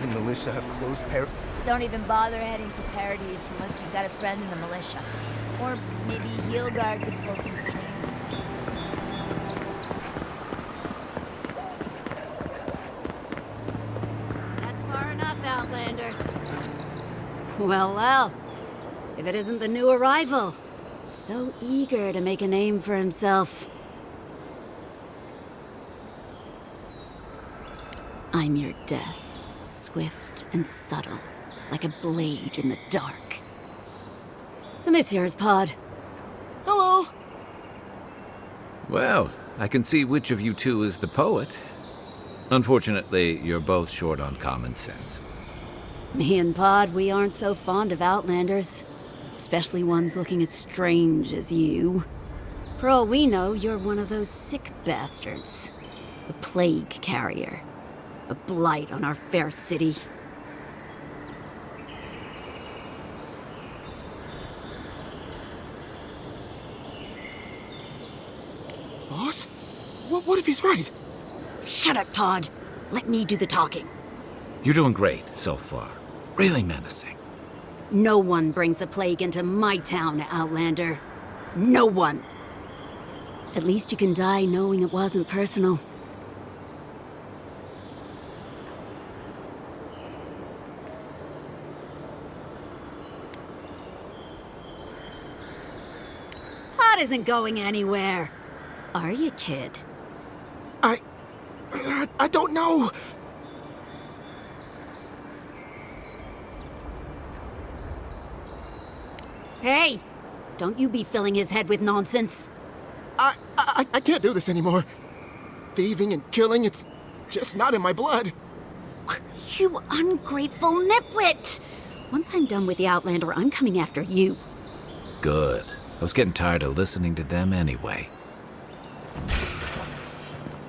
the militia have closed Don't even bother heading to Paradise unless you've got a friend in the militia. Or maybe Heelguard could pull some strings. That's far enough, Outlander. Well, well. If it isn't the new arrival. So eager to make a name for himself. I'm your death, swift and subtle, like a blade in the dark. And this here is Pod. Hello! Well, I can see which of you two is the poet. Unfortunately, you're both short on common sense. Me and Pod, we aren't so fond of Outlanders. Especially ones looking as strange as you. For all we know, you're one of those sick bastards. A plague carrier. A blight on our fair city. Boss? What if he's right? Shut up, Pod. Let me do the talking. You're doing great so far. Really menacing. No one brings the plague into my town, Outlander. No one. At least you can die knowing it wasn't personal. Pod isn't going anywhere. Are you, kid? I don't know. Hey! Don't you be filling his head with nonsense. I can't do this anymore. Thieving and killing, it's just not in my blood. You ungrateful nitwit! Once I'm done with the Outlander, I'm coming after you. Good. I was getting tired of listening to them anyway.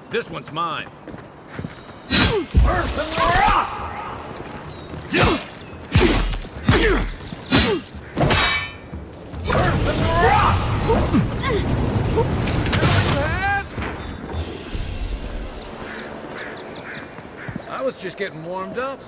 This one's mine. I was just getting warmed up.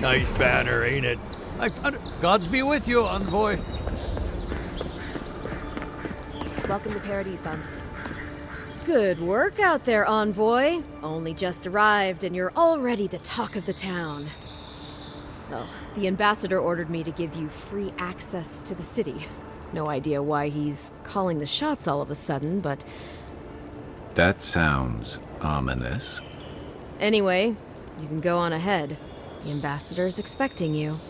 Nice banner, ain't it? Gods be with you, envoy. Welcome to Paradise, son. Good work out there, envoy. Only just arrived, and you're already the talk of the town. Well, the ambassador ordered me to give you free access to the city. No idea why he's calling the shots all of a sudden, but... That sounds ominous. Anyway, you can go on ahead. The ambassador's expecting you.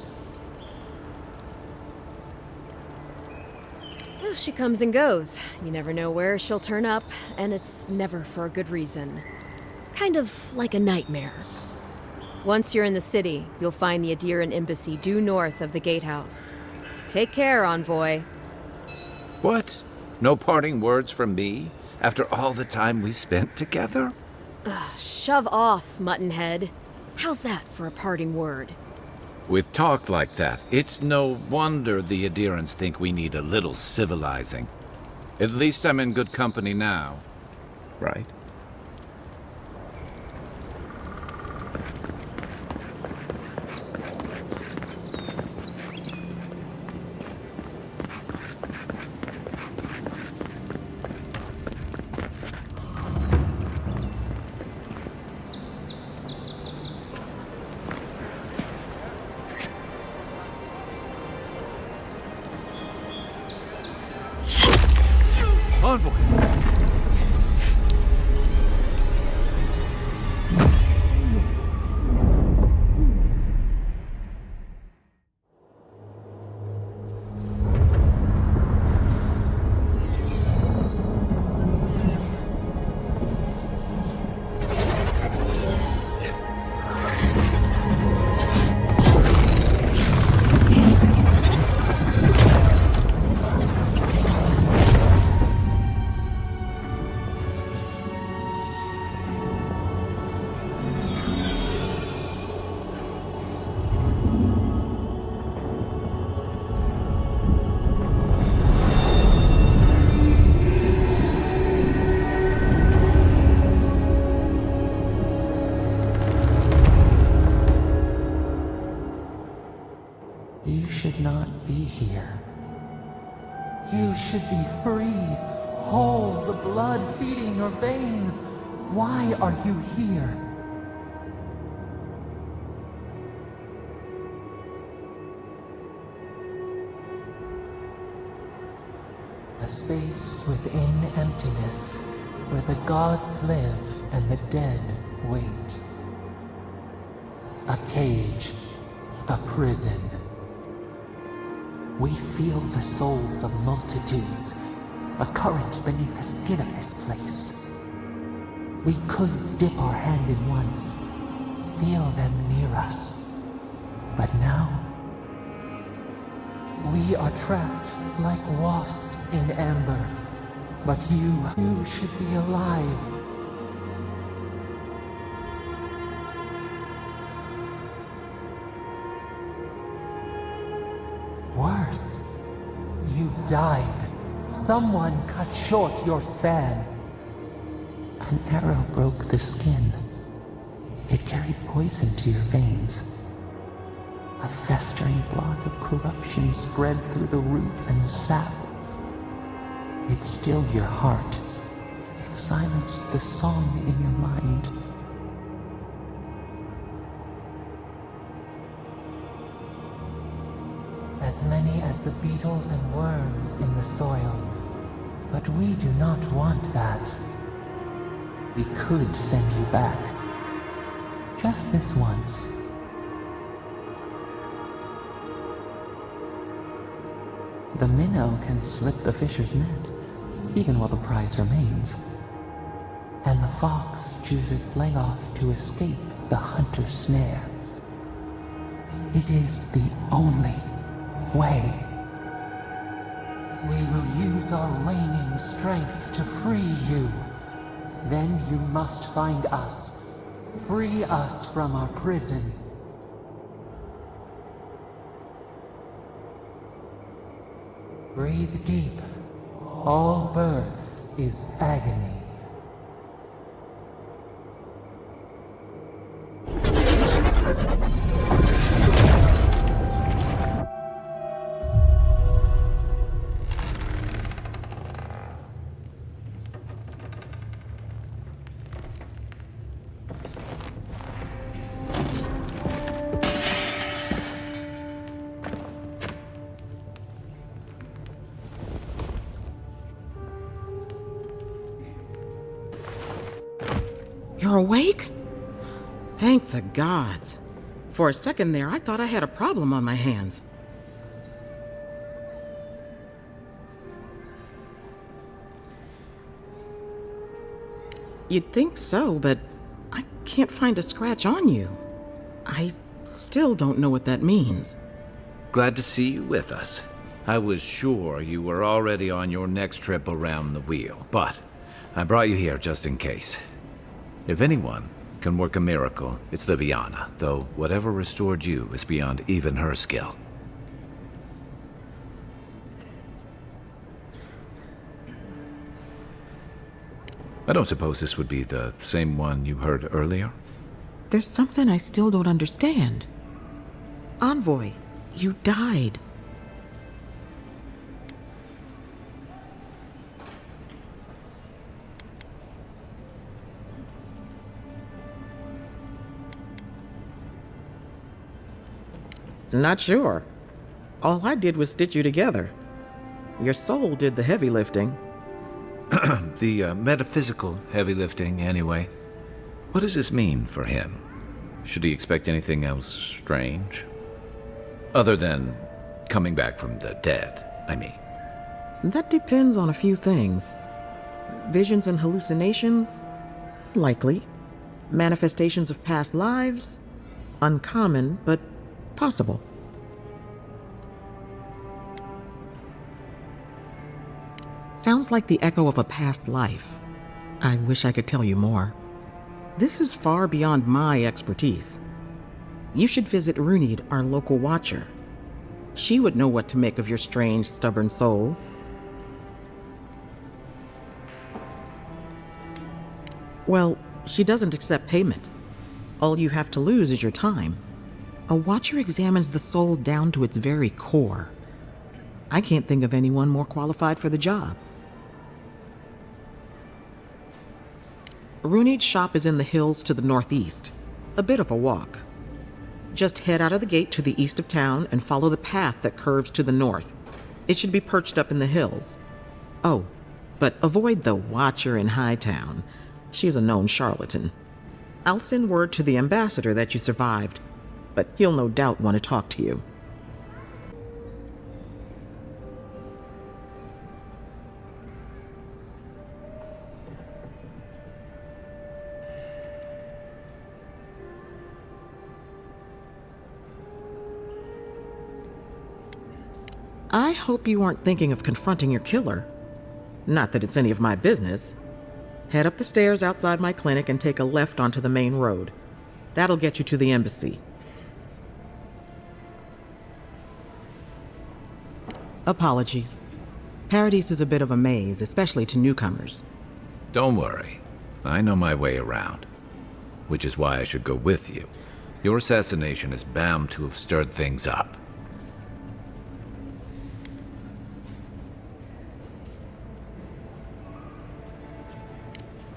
Well, she comes and goes. You never know where she'll turn up, and it's never for a good reason. Kind of like a nightmare. Once you're in the city, you'll find the Adiran embassy due north of the gatehouse. Take care, envoy. What? No parting words from me? After all the time we spent together? Shove off, Muttonhead. How's that for a parting word? With talk like that, it's no wonder the Adirans think we need a little civilizing. At least I'm in good company now, right? Envoy! not be here. You should be free, whole, the blood feeding your veins. Why are you here? A space within emptiness, where the gods live and the dead wait. A cage, a prison. We feel the souls of multitudes, a current beneath the skin of this place. We could dip our hand in once, feel them near us. But now, we are trapped like wasps in amber. But you should be alive. Worse, you died. Someone cut short your span. An arrow broke the skin. It carried poison to your veins. A festering blot of corruption spread through the root and sap. It stilled your heart. It silenced the song in your mind. As many as the beetles and worms in the soil. But we do not want that. We could send you back. Just this once. The minnow can slip the fisher's net, even while the prize remains. And the fox chews its leg off to escape the hunter's snare. It is the only way. We will use our waning strength to free you. Then you must find us. Free us from our prison. Breathe deep. All birth is agony. You're awake? Thank the gods. For a second there, I thought I had a problem on my hands. You'd think so, but I can't find a scratch on you. I still don't know what that means. Glad to see you with us. I was sure you were already on your next trip around the wheel, but I brought you here just in case. If anyone can work a miracle, it's Liviana, though whatever restored you is beyond even her skill. I don't suppose this would be the same one you heard earlier? There's something I still don't understand. Envoy, you died. Not sure. All I did was stitch you together. Your soul did the heavy lifting. The metaphysical heavy lifting, anyway. What does this mean for him? Should he expect anything else strange? Other than coming back from the dead, I mean. That depends on a few things. Visions and hallucinations? Likely. Manifestations of past lives? Uncommon, but possible. Sounds like the echo of a past life. I wish I could tell you more. This is far beyond my expertise. You should visit Runid, our local watcher. She would know what to make of your strange, stubborn soul. Well, she doesn't accept payment. All you have to lose is your time. A watcher examines the soul down to its very core. I can't think of anyone more qualified for the job. Runeed's shop is in the hills to the northeast. A bit of a walk. Just head out of the gate to the east of town and follow the path that curves to the north. It should be perched up in the hills. Oh, but avoid the Watcher in Hightown. She's a known charlatan. I'll send word to the ambassador that you survived, but he'll no doubt want to talk to you. I hope you aren't thinking of confronting your killer. Not that it's any of my business. Head up the stairs outside my clinic and take a left onto the main road. That'll get you to the embassy. Apologies. Paradise is a bit of a maze, especially to newcomers. Don't worry. I know my way around. Which is why I should go with you. Your assassination is bound to have stirred things up.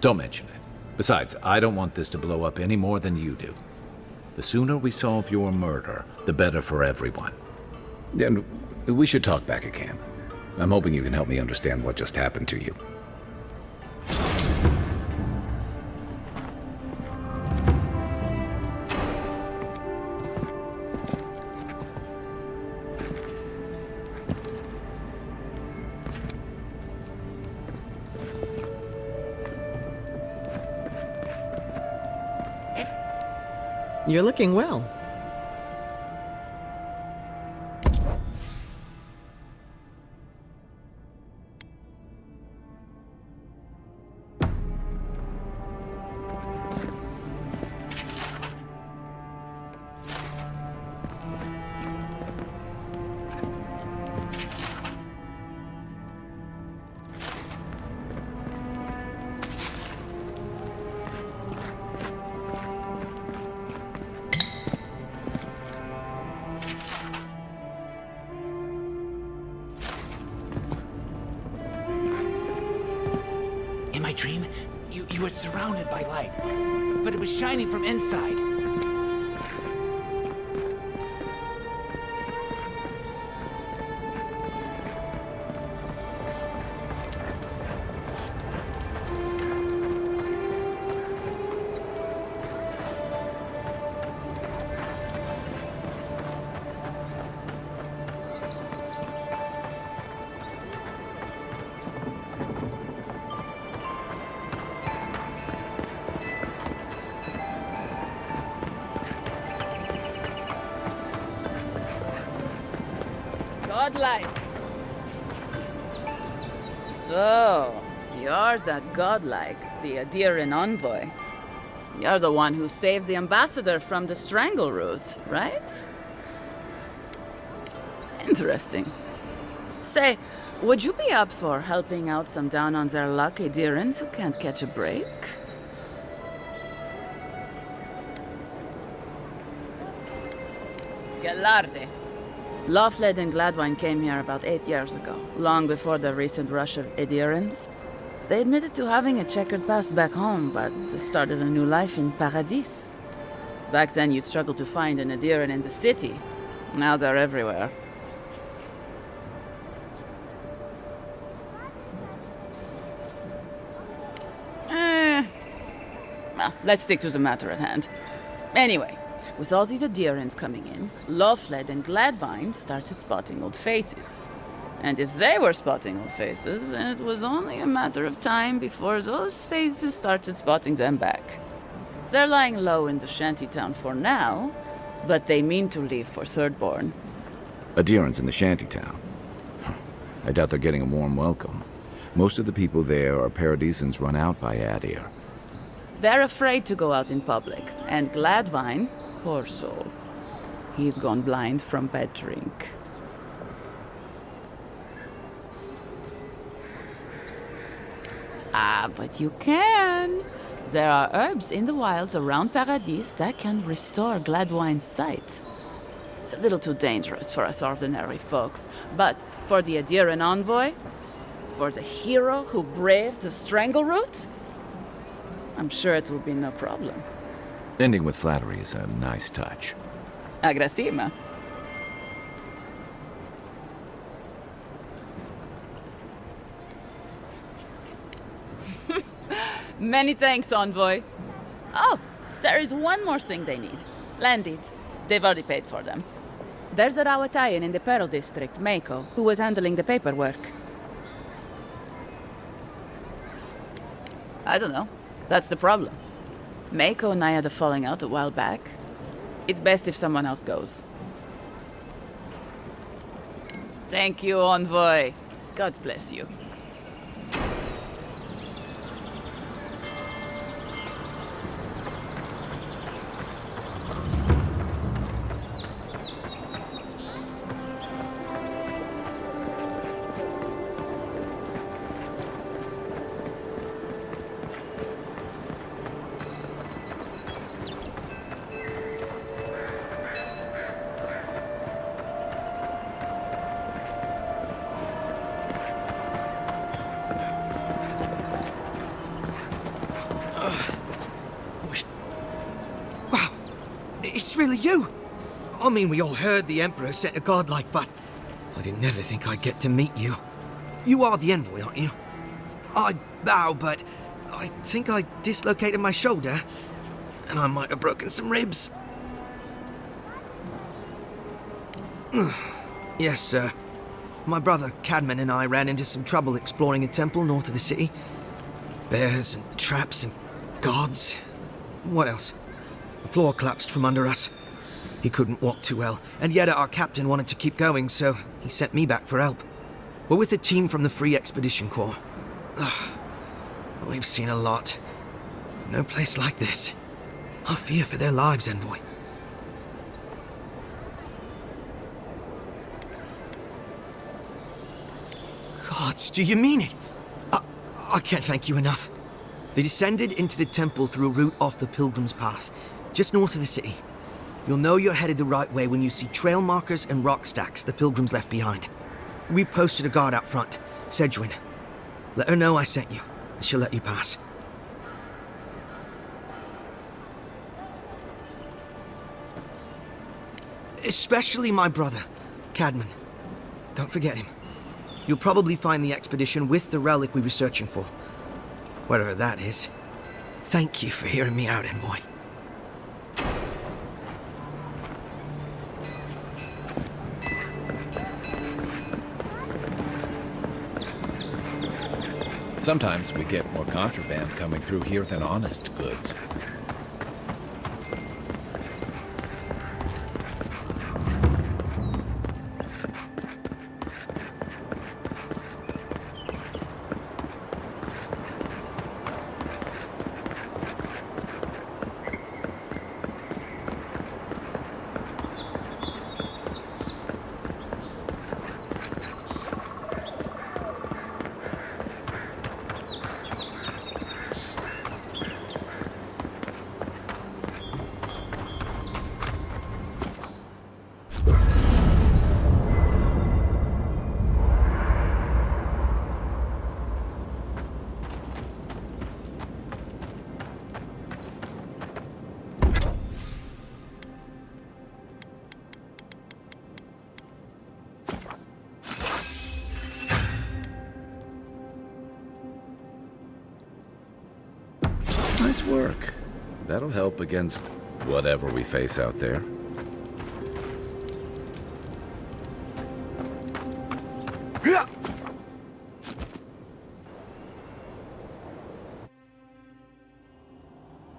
Don't mention it. Besides, I don't want this to blow up any more than you do. The sooner we solve your murder, the better for everyone. And we should talk back at camp. I'm hoping you can help me understand what just happened to you. You're looking well. In my dream, you were surrounded by light, but it was shining from inside. Godlike. So, you're that godlike, the Adiran envoy. You're the one who saves the ambassador from the strangle root, right? Interesting. Say, would you be up for helping out some down-on-their-luck Adirans who can't catch a break? Galarde. Lawfled and Gladwine came here about 8 years ago, long before the recent rush of Adirans. They admitted to having a checkered past back home, but they started a new life in Paradis. Back then, you'd struggle to find an Adiran in the city. Now they're everywhere. Well, let's stick to the matter at hand. Anyway, with all these Adirans coming in, Lawfled and Gladwine started spotting old faces. And if they were spotting old faces, it was only a matter of time before those faces started spotting them back. They're lying low in the shantytown for now, but they mean to leave for Thirdborn. Adirans in the shantytown. I doubt they're getting a warm welcome. Most of the people there are Paradisans run out by Adir. They're afraid to go out in public, and Gladwine, poor soul, he's gone blind from bad drink. Ah, but you can. There are herbs in the wilds around Paradis that can restore Gladwine's sight. It's a little too dangerous for us ordinary folks, but for the Adiran envoy, for the hero who braved the strangle route, I'm sure it will be no problem. Ending with flattery is a nice touch. Agressima. Many thanks, envoy. Oh, there is one more thing they need. Land deeds. They've already paid for them. There's a Rawatayan in the Pearl District, Mako, who was handling the paperwork. I don't know. That's the problem. Mako and I had a falling out a while back. It's best if someone else goes. Thank you, envoy. God bless you. It's really you! I mean, we all heard the Emperor sent a godlike, but I didn't never think I'd get to meet you. You are the envoy, aren't you? I bow, but I think I dislocated my shoulder, and I might have broken some ribs. Yes, sir. My brother, Cadman, and I ran into some trouble exploring a temple north of the city. Bears and traps and guards. What else? The floor collapsed from under us. He couldn't walk too well, and yet our captain wanted to keep going, so he sent me back for help. We're with a team from the Free Expedition Corps. We've seen a lot. No place like this. I fear for their lives, envoy. Gods, do you mean it? I can't thank you enough. They descended into the temple through a route off the Pilgrim's Path, just north of the city. You'll know you're headed the right way when you see trail markers and rock stacks the Pilgrims left behind. We posted a guard out front, Sedgwin. Let her know I sent you, and she'll let you pass. Especially my brother, Cadman. Don't forget him. You'll probably find the expedition with the relic we were searching for. Whatever that is. Thank you for hearing me out, envoy. Sometimes we get more contraband coming through here than honest goods. Nice work. That'll help against whatever we face out there.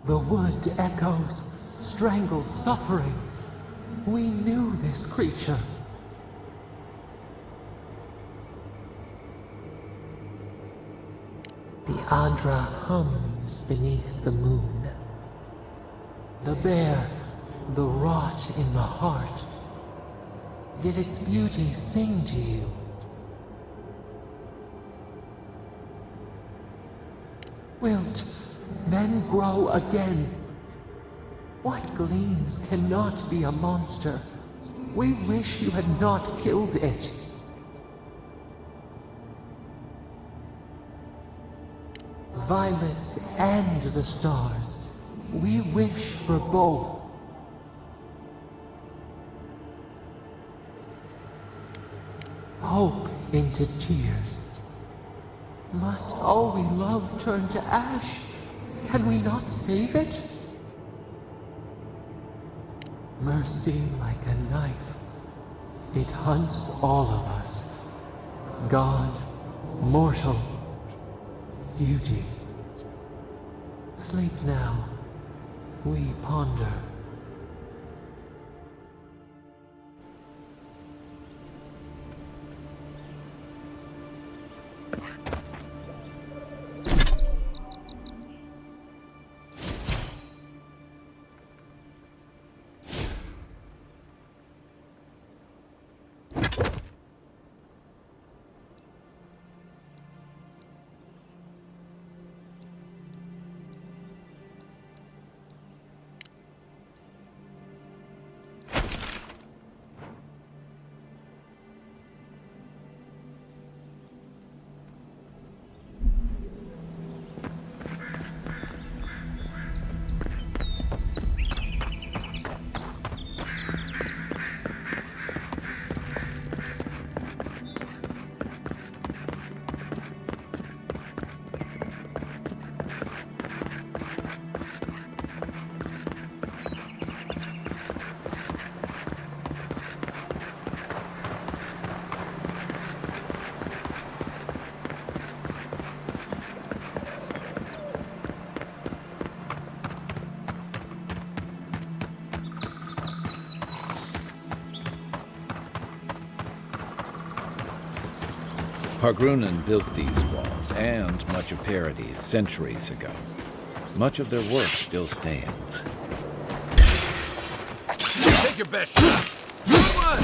The wood echoes, strangled suffering. We knew this creature. The Adra hums beneath the moon. The bear, the rot in the heart. Did its beauty sing to you? Wilt then grow again? What gleams cannot be a monster? We wish you had not killed it. Violets and the stars. We wish for both. Hope into tears. Must all we love turn to ash? Can we not save it? Mercy like a knife. It hunts all of us. God, mortal, beauty. Sleep now. We ponder. Hargrunnen built these walls and much of Paradis centuries ago. Much of their work still stands. Take your best shot. Come on!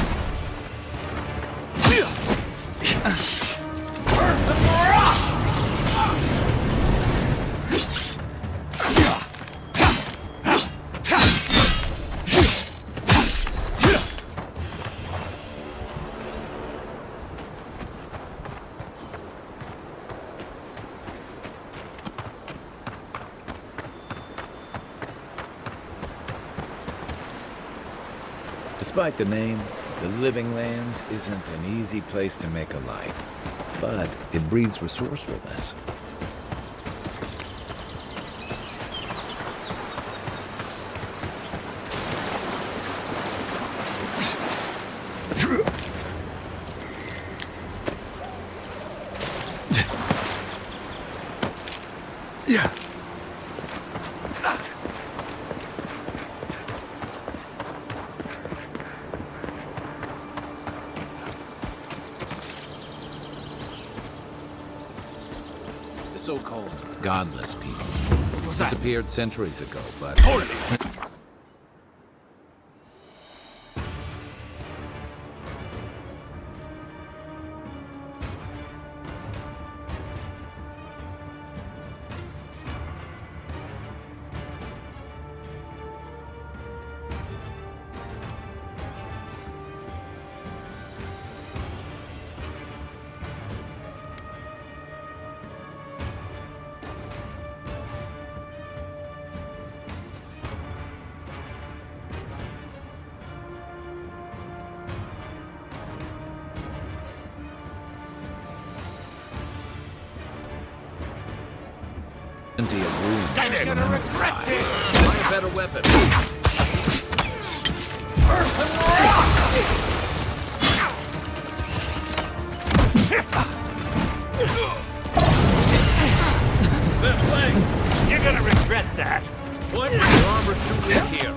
Despite the name, the Living Lands isn't an easy place to make a life, but it breeds resourcefulness. Yeah. So-called godless people disappeared centuries ago, but... Plenty of room. You're gonna regret this! Find a better weapon. Left leg! You're gonna regret that! What? Your armor's too weak here.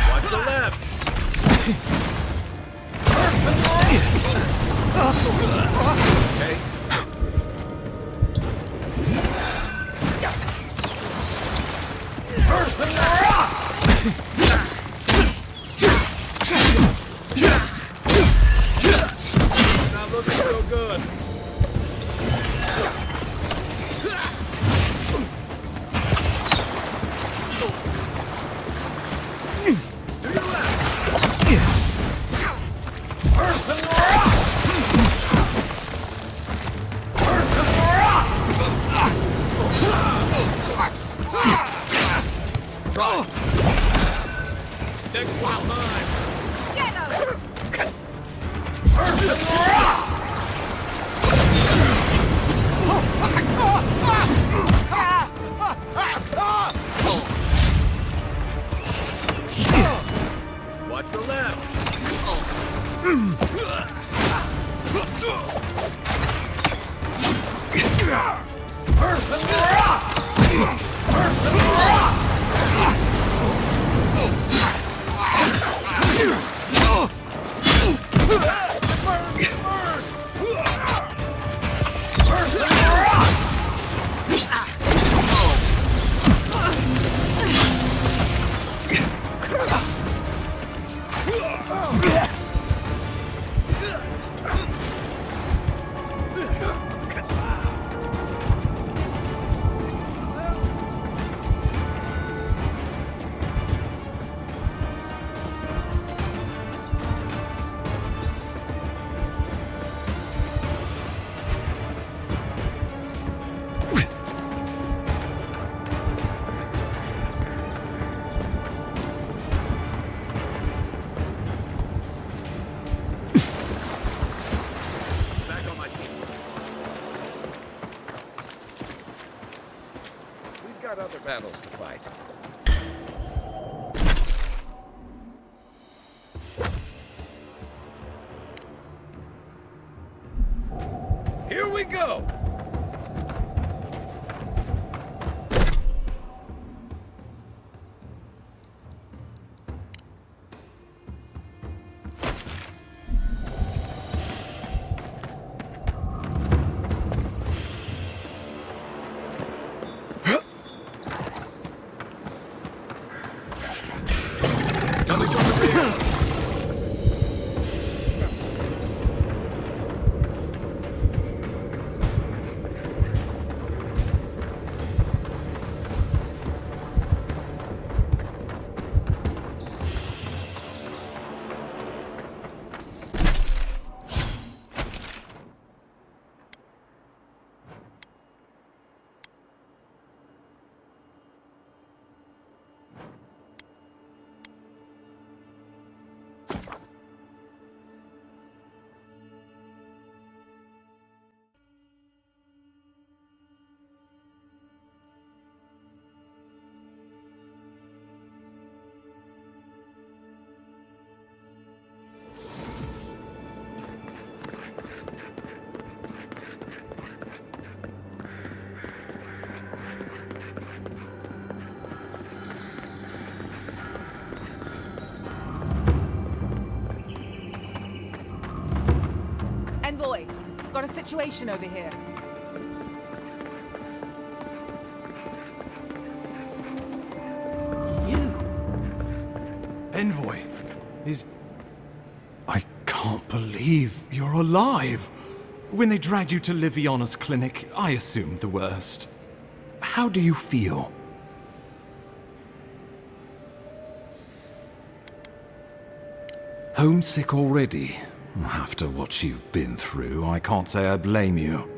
Watch the left! Okay? Not looking so good. To your left. Next one, mine. Watch the left. Back on my feet. We've got other battles to fight. Here we go! Envoy, got a situation over here. You? Envoy, I can't believe you're alive. When they dragged you to Liviana's clinic, I assumed the worst. How do you feel? Homesick already? After what you've been through, I can't say I blame you.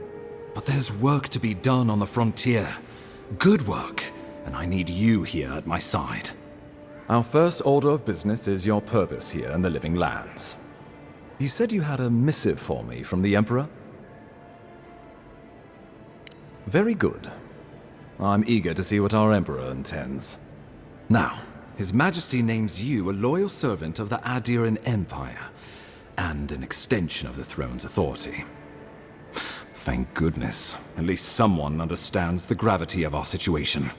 But there's work to be done on the frontier. Good work, and I need you here at my side. Our first order of business is your purpose here in the Living Lands. You said you had a missive for me from the Emperor? Very good. I'm eager to see what our Emperor intends. Now, His Majesty names you a loyal servant of the Adiran Empire, and an extension of the throne's authority. Thank goodness. At least someone understands the gravity of our situation.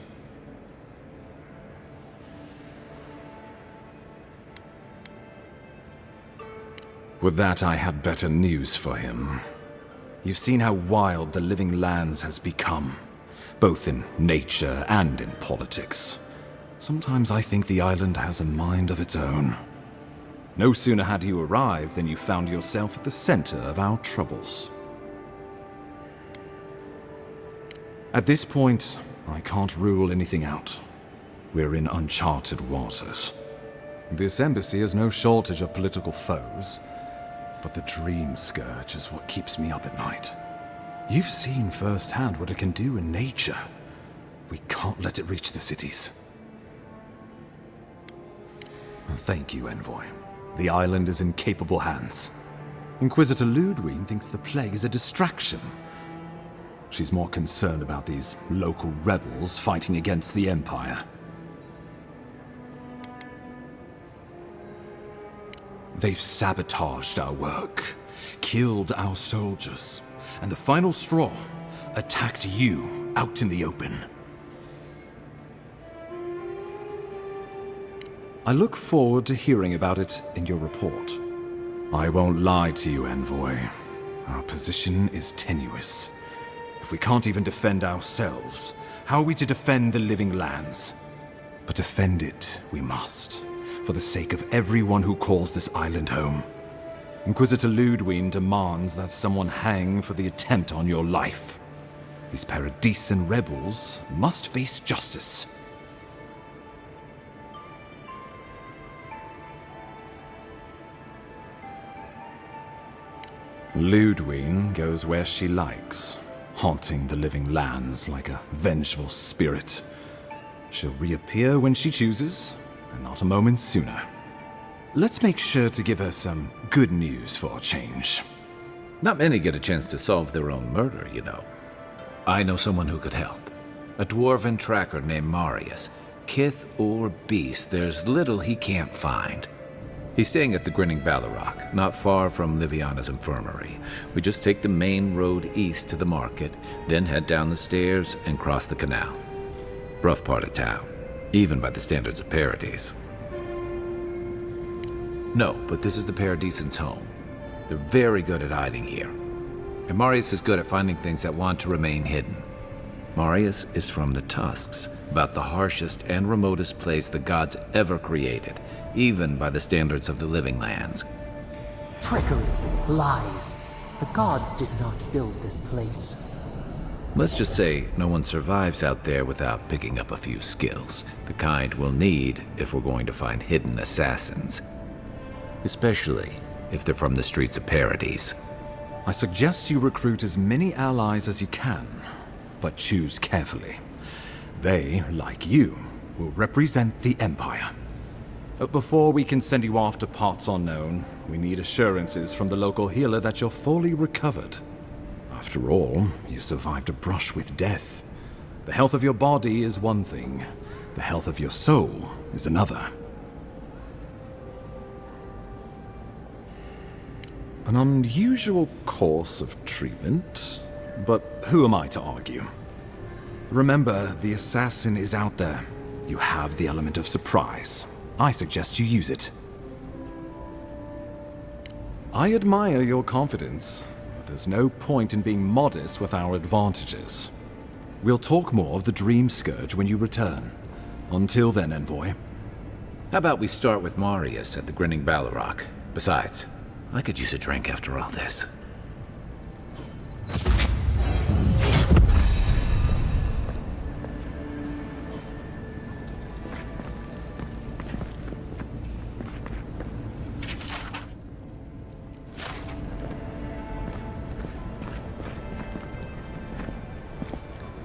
With that, I had better news for him. You've seen how wild the Living Lands has become, both in nature and in politics. Sometimes I think the island has a mind of its own. No sooner had you arrived than you found yourself at the center of our troubles. At this point, I can't rule anything out. We're in uncharted waters. This embassy has no shortage of political foes, but the Dream Scourge is what keeps me up at night. You've seen firsthand what it can do in nature. We can't let it reach the cities. Thank you, Envoy. The island is in capable hands. Inquisitor Ludwig thinks the plague is a distraction. She's more concerned about these local rebels fighting against the Empire. They've sabotaged our work, killed our soldiers, and the final straw, attacked you out in the open. I look forward to hearing about it in your report. I won't lie to you, Envoy. Our position is tenuous. If we can't even defend ourselves, how are we to defend the Living Lands? But defend it we must, for the sake of everyone who calls this island home. Inquisitor Ludwig demands that someone hang for the attempt on your life. These Paradisian rebels must face justice. Ludwig goes where she likes, haunting the Living Lands like a vengeful spirit. She'll reappear when she chooses, and not a moment sooner. Let's make sure to give her some good news for a change. Not many get a chance to solve their own murder, you know. I know someone who could help. A dwarven tracker named Marius. Kith or beast, there's little he can't find. He's staying at the Grinning Ballarrock, not far from Liviana's infirmary. We just take the main road east to the market, then head down the stairs and cross the canal. Rough part of town, even by the standards of Paradis. No, but this is the Paradisians' home. They're very good at hiding here. And Marius is good at finding things that want to remain hidden. Marius is from the Tusks, about the harshest and remotest place the gods ever created, even by the standards of the Living Lands. Trickery, lies. The gods did not build this place. Let's just say no one survives out there without picking up a few skills, the kind we'll need if we're going to find hidden assassins. Especially if they're from the streets of Paradis. I suggest you recruit as many allies as you can, but choose carefully. They, like you, will represent the Empire. But before we can send you off to parts unknown, we need assurances from the local healer that you're fully recovered. After all, you survived a brush with death. The health of your body is one thing. The health of your soul is another. An unusual course of treatment, but who am I to argue? Remember, the assassin is out there. You have the element of surprise. I suggest you use it. I admire your confidence, but there's no point in being modest with our advantages. We'll talk more of the Dream Scourge when you return. Until then, Envoy. How about we start with Marius at the Grinning Ballarrock? Besides, I could use a drink after all this.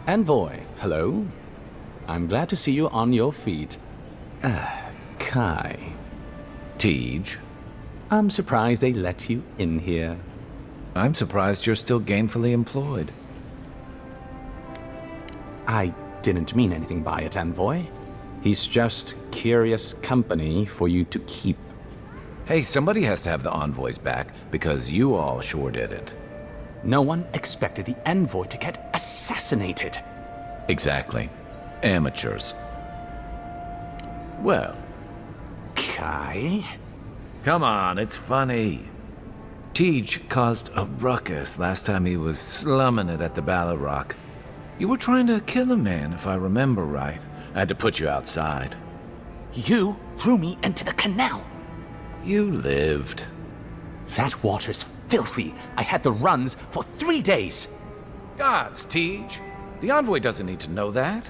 Envoy, hello. I'm glad to see you on your feet. Kai. Tej. I'm surprised they let you in here. I'm surprised you're still gainfully employed. I didn't mean anything by it, Envoy. He's just curious company for you to keep. Hey, somebody has to have the envoys back, because you all sure didn't. No one expected the Envoy to get assassinated. Exactly. Amateurs. Well. Kai? Come on, it's funny. Tej caused a ruckus last time he was slumming it at the Ballarrock. You were trying to kill a man, if I remember right. I had to put you outside. You threw me into the canal. You lived. That water's filthy. I had the runs for 3 days. Gods, Tej. The envoy doesn't need to know that.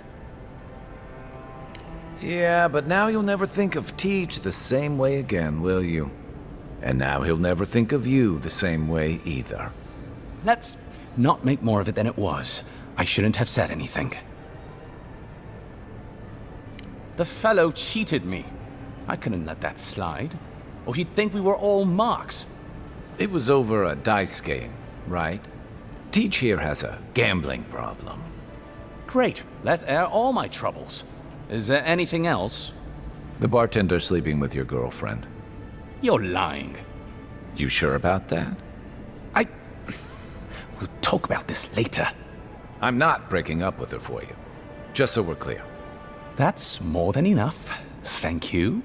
Yeah, but now you'll never think of Tej the same way again, will you? And now he'll never think of you the same way either. Let's not make more of it than it was. I shouldn't have said anything. The fellow cheated me. I couldn't let that slide. Or he'd think we were all marks. It was over a dice game, right? Tej here has a gambling problem. Great. Let's air all my troubles. Is there anything else? The bartender sleeping with your girlfriend. You're lying. You sure about that? We'll talk about this later. I'm not breaking up with her for you. Just so we're clear. That's more than enough. Thank you.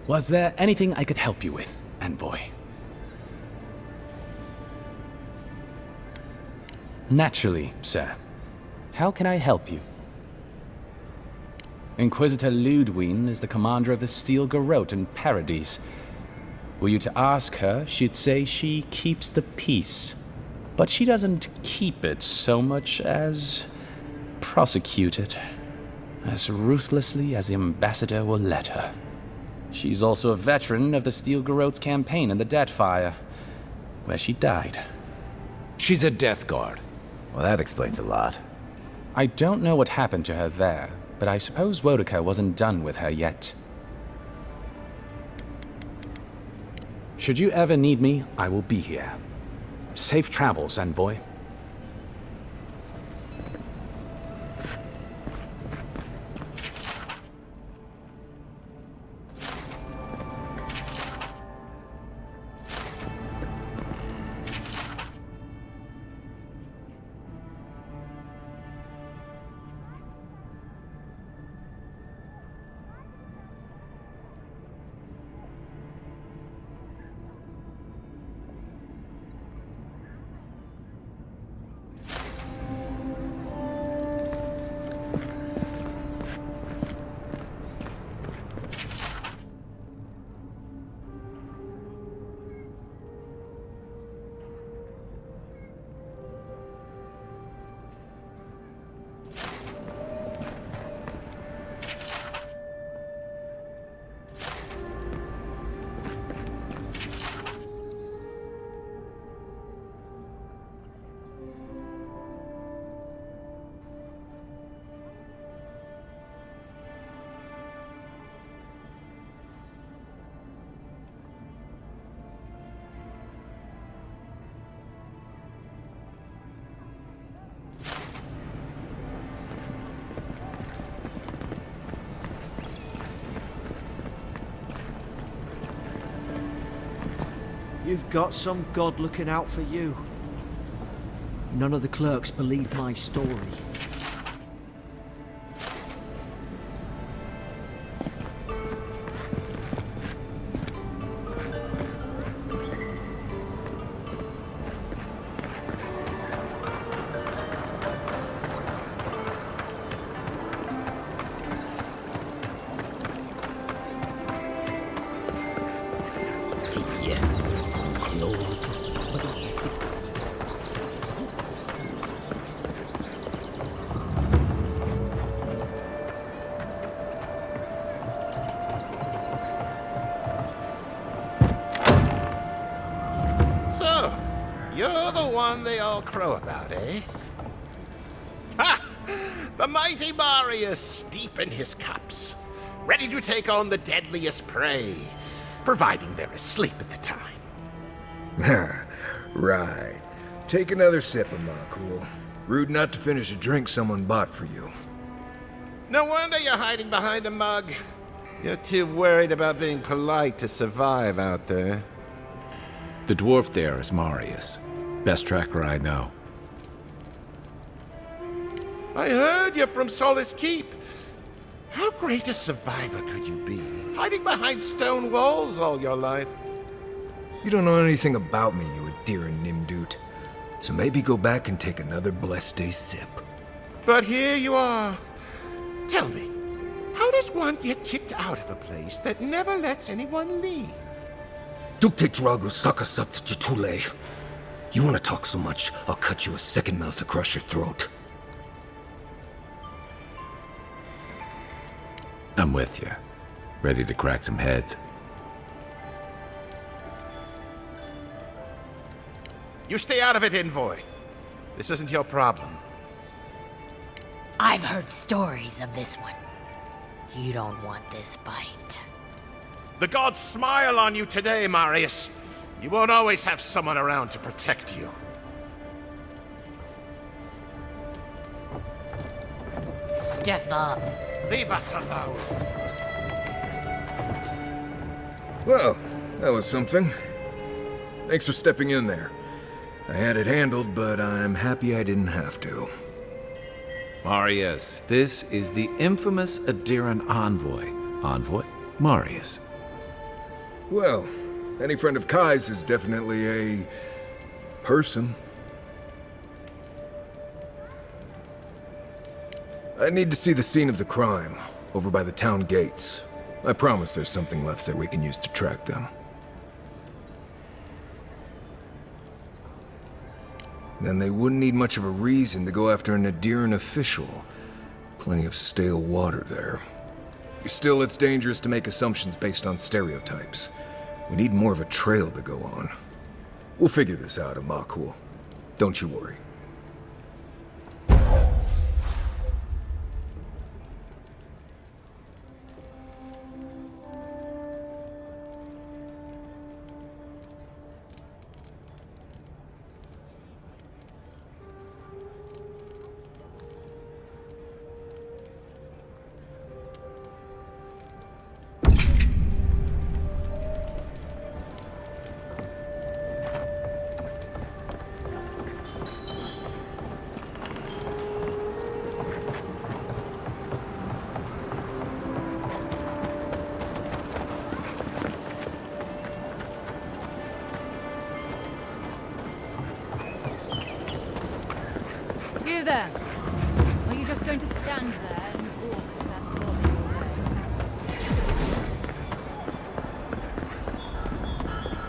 Was there anything I could help you with, Envoy? Naturally, sir. How can I help you? Inquisitor Ludwig is the commander of the Steel Garrote in Paradise. Were you to ask her, she'd say she keeps the peace. But she doesn't keep it so much as prosecute it. As ruthlessly as the ambassador will let her. She's also a veteran of the Steel Garrote's campaign in the Deathfire, where she died. She's a Death Guard. Well, that explains a lot. I don't know what happened to her there, but I suppose Wodica wasn't done with her yet. Should you ever need me, I will be here. Safe travels, Envoy. You've got some god looking out for you. None of the clerks believe my story. You're the one they all crow about, eh? Ha! The mighty Marius, deep in his cups, ready to take on the deadliest prey, providing they're asleep at the time. Right. Take another sip of my cool. Rude not to finish a drink someone bought for you. No wonder you're hiding behind a mug. You're too worried about being polite to survive out there. The dwarf there is Marius. Best tracker I know. I heard you're from Solace Keep. How great a survivor could you be, hiding behind stone walls all your life? You don't know anything about me, you Adiran Nimdut. So maybe go back and take another blessed day sip. But here you are. Tell me, how does one get kicked out of a place that never lets anyone leave? Dukte Dragu Sakasapt Jitule. You want to talk so much, I'll cut you a second mouth across your throat. I'm with you. Ready to crack some heads. You stay out of it, Envoy. This isn't your problem. I've heard stories of this one. You don't want this fight. The gods smile on you today, Marius. You won't always have someone around to protect you. Step up. Leave us alone. Well, that was something. Thanks for stepping in there. I had it handled, but I'm happy I didn't have to. Marius, this is the infamous Adiran envoy. Envoy? Marius. Well, any friend of Kai's is definitely a person. I need to see the scene of the crime, over by the town gates. I promise there's something left there we can use to track them. Then they wouldn't need much of a reason to go after an Adiran official. Plenty of stale water there. Still, it's dangerous to make assumptions based on stereotypes. We need more of a trail to go on. We'll figure this out, Amakul. Don't you worry. You there? Are you just going to stand there and walk at that morning all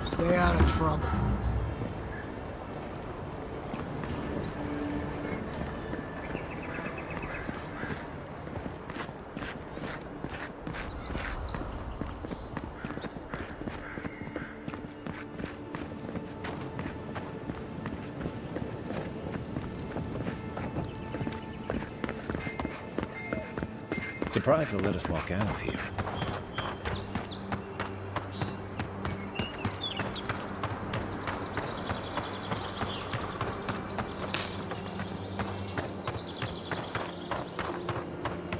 day? Stay out of trouble. Surprised they'll let us walk out of here.